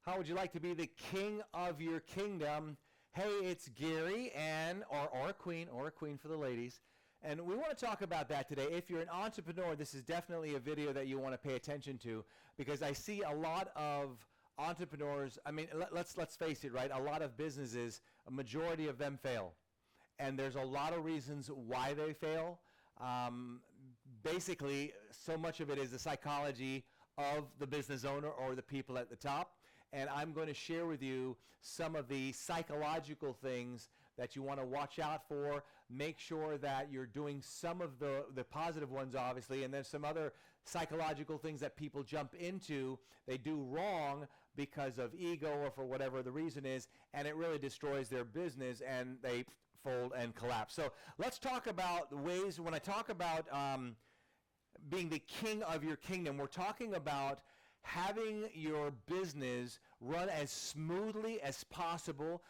How would you like to be the king of your kingdom? Hey, it's Gary or a queen for the ladies. And we want to talk about that today. If you're an entrepreneur, this is definitely a video that you want to pay attention to, because I see a lot of entrepreneurs. I mean, let's face it, right? A lot of businesses, a majority of them fail. And there's a lot of reasons why they fail. Basically, so much of it is the psychology of the business owner or the people at the top. And I'm going to share with you some of the psychological things that you want to watch out for. Make sure that you're doing some of the positive ones, obviously, and then some other psychological things that people jump into. They do wrong because of ego or for whatever the reason is, and it really destroys their business and they fold and collapse. So let's talk about the ways. When I talk about being the king of your kingdom, we're talking about having your business run as smoothly as possible,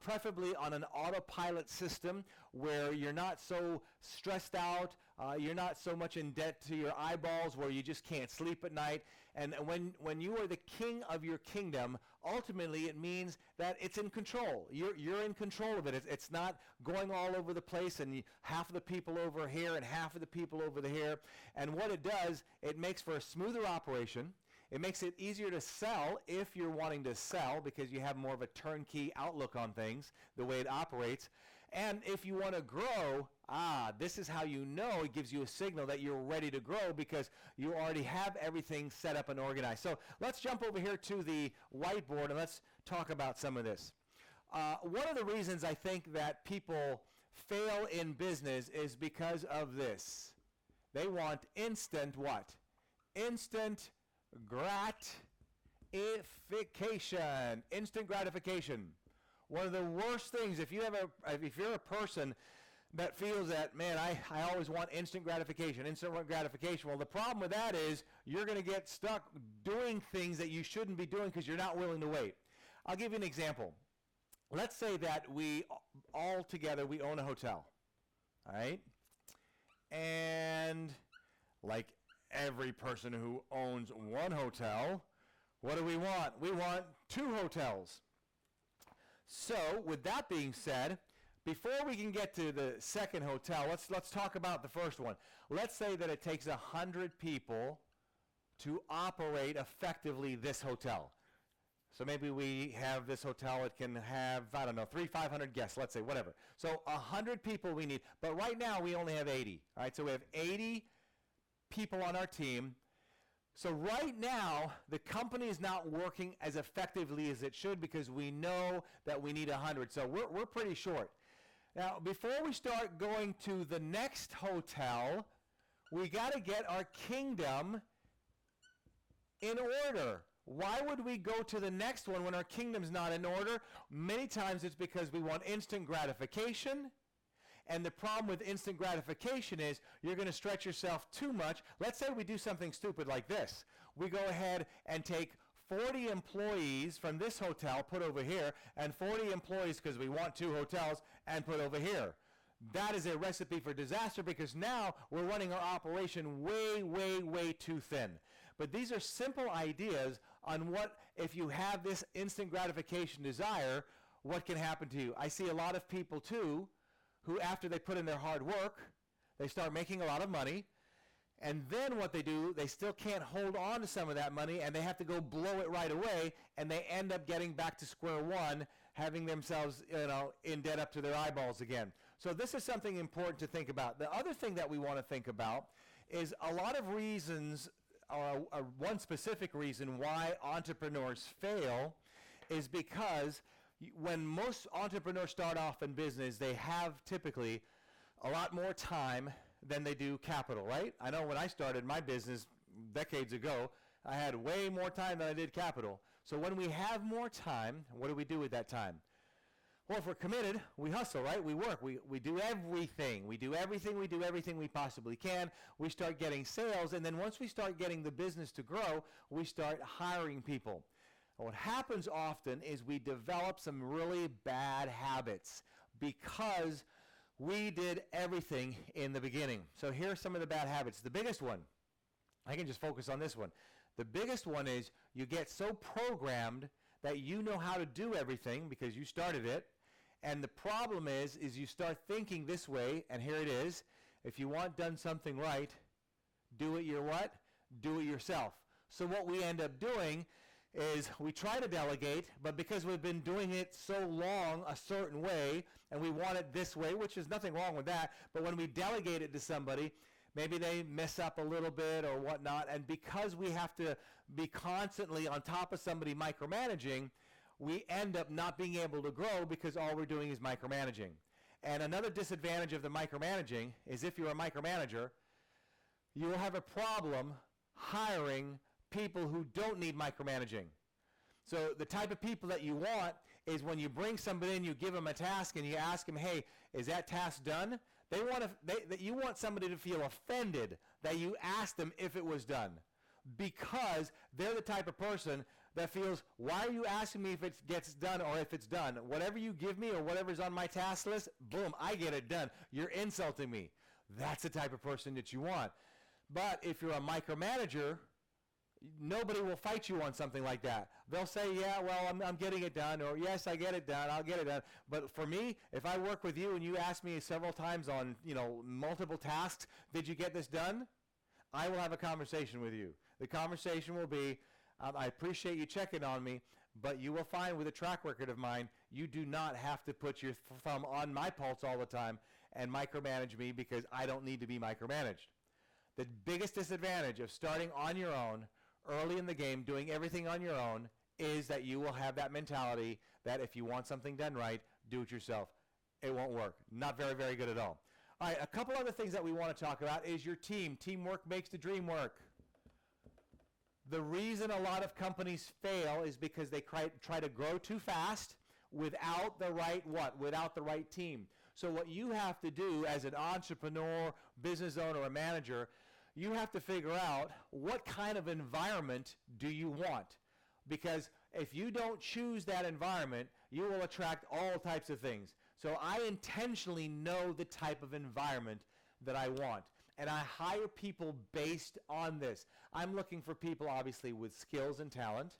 preferably on an autopilot system where you're not so stressed out, you're not so much in debt to your eyeballs where you just can't sleep at night. And when you are the king of your kingdom, ultimately it means that it's in control. You're in control of it. It's not going all over the place and half of the people over here and half of the people over here. And what it does, it makes for a smoother operation. It makes it easier to sell if you're wanting to sell because you have more of a turnkey outlook on things, the way it operates. And if you want to grow, this is how you know it gives you a signal that you're ready to grow because you already have everything set up and organized. So let's jump over here to the whiteboard and let's talk about some of this. One of the reasons I think that people fail in business is because of this. They want instant what? Instant gratification. Instant gratification. One of the worst things, if you're a person that feels that, man, I always want instant gratification. Well, the problem with that is you're going to get stuck doing things that you shouldn't be doing because you're not willing to wait. I'll give you an example. Let's say that we all together, we own a hotel. All right? And like every person who owns one hotel, what do we want? We want 2 hotels. So with that being said, before we can get to the second hotel, let's talk about the first one. Let's say that it takes 100 people to operate effectively this hotel. So maybe we have this hotel, it can have, 500 guests, let's say, whatever. So 100 people we need, but right now we only have 80. All right, so we have 80 people on our team. So right now, the company is not working as effectively as it should because we know that we need 100. So we're pretty short. Now, before we start going to the next hotel, we got to get our kingdom in order. Why would we go to the next one when our kingdom's not in order? Many times it's because we want instant gratification. And the problem with instant gratification is you're going to stretch yourself too much. Let's say we do something stupid like this. We go ahead and take 40 employees from this hotel, put over here, and 40 employees, because we want 2 hotels, and put over here. That is a recipe for disaster because now we're running our operation way, way, way too thin. But these are simple ideas on what, if you have this instant gratification desire, what can happen to you. I see a lot of people too who, after they put in their hard work, they start making a lot of money, and then what they do, they still can't hold on to some of that money, and they have to go blow it right away, and they end up getting back to square one, having themselves, in debt up to their eyeballs again. So this is something important to think about. The other thing that we want to think about is a lot of reasons, one specific reason why entrepreneurs fail is because when most entrepreneurs start off in business, they have typically a lot more time than they do capital, right? I know when I started my business decades ago, I had way more time than I did capital. So when we have more time, what do we do with that time? Well, if we're committed, we hustle, right? We work. We do everything. We do everything we possibly can. We start getting sales, and then once we start getting the business to grow, we start hiring people. What happens often is we develop some really bad habits because we did everything in the beginning. So here are some of the bad habits. The biggest one, I can just focus on this one. The biggest one is you get so programmed that you know how to do everything because you started it. And the problem is you start thinking this way, and here it is. If you want done something right, do it your what? Do it yourself. So what we end up doing is we try to delegate, but because we've been doing it so long a certain way, and we want it this way, which is nothing wrong with that, but when we delegate it to somebody, maybe they mess up a little bit or whatnot, and because we have to be constantly on top of somebody micromanaging, we end up not being able to grow because all we're doing is micromanaging. And another disadvantage of the micromanaging is if you're a micromanager, you will have a problem hiring people who don't need micromanaging. So the type of people that you want is when you bring somebody in, you give them a task and you ask them, hey, is that task done? You want somebody to feel offended that you asked them if it was done, because they're the type of person that feels, why are you asking me if it gets done or if it's done? Whatever you give me or whatever's on my task list, boom, I get it done. You're insulting me. That's the type of person that you want. But if you're a micromanager, nobody will fight you on something like that. They'll say, yeah, well, I'm getting it done, or yes, I get it done, I'll get it done. But for me, if I work with you and you ask me several times on, multiple tasks, did you get this done? I will have a conversation with you. The conversation will be, I appreciate you checking on me, but you will find with a track record of mine, you do not have to put your thumb on my pulse all the time and micromanage me because I don't need to be micromanaged. The biggest disadvantage of starting on your own early in the game, doing everything on your own, is that you will have that mentality that if you want something done right, do it yourself. It won't work. Not very, very good at all. All right, a couple other things that we want to talk about is your team. Teamwork makes the dream work. The reason a lot of companies fail is because they try to grow too fast without the right what? Without the right team. So what you have to do as an entrepreneur, business owner, or manager, you have to figure out what kind of environment do you want. Because if you don't choose that environment, you will attract all types of things. So I intentionally know the type of environment that I want. And I hire people based on this. I'm looking for people, obviously, with skills and talent.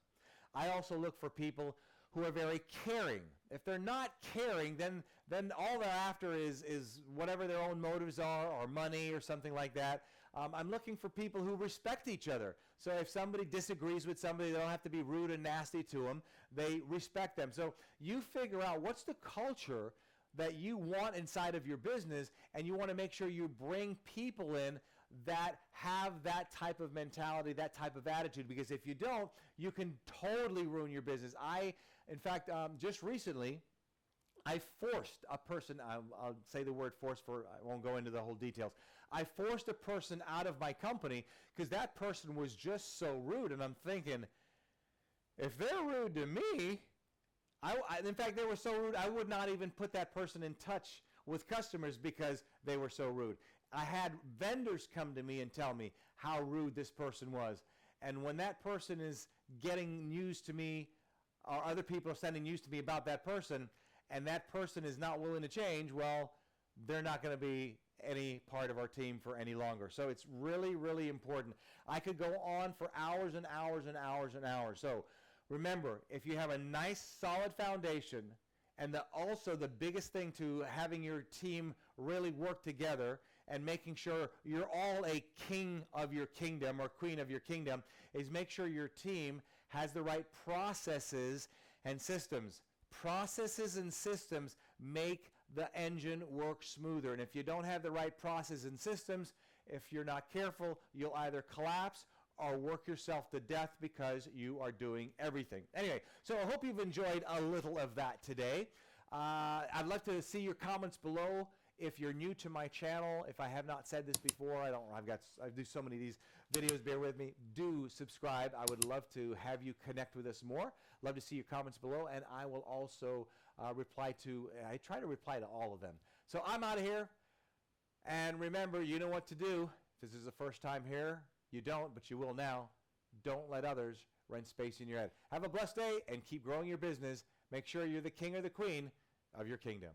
I also look for people who are very caring. If they're not caring, then all they're after is whatever their own motives are, or money or something like that. I'm looking for people who respect each other. So if somebody disagrees with somebody, they don't have to be rude and nasty to them. They respect them. So you figure out what's the culture that you want inside of your business, and you want to make sure you bring people in that have that type of mentality, that type of attitude, because if you don't, you can totally ruin your business. In fact, just recently, I forced a person, I'll say the word force I won't go into the whole details. I forced a person out of my company because that person was just so rude, and I'm thinking, if they're rude to me, in fact, they were so rude, I would not even put that person in touch with customers because they were so rude. I had vendors come to me and tell me how rude this person was. And when that person is getting news to me, or other people are sending news to me about that person, and that person is not willing to change, well, they're not going to be any part of our team for any longer. So it's really, really important. I could go on for hours and hours and hours and hours. So remember, if you have a nice, solid foundation, and also the biggest thing to having your team really work together and making sure you're all a king of your kingdom or queen of your kingdom, is make sure your team has the right processes and systems. Processes and systems make the engine work smoother. And if you don't have the right processes and systems, if you're not careful, you'll either collapse or work yourself to death because you are doing everything. Anyway, so I hope you've enjoyed a little of that today. I'd love to see your comments below. If you're new to my channel, if I have not said this before, I do so many of these videos, bear with me. Do subscribe. I would love to have you connect with us more. Love to see your comments below, and I will also I try to reply to all of them. So I'm out of here, and remember, you know what to do. If this is the first time here, you don't, but you will now. Don't let others rent space in your head. Have a blessed day and keep growing your business. Make sure you're the king or the queen of your kingdom.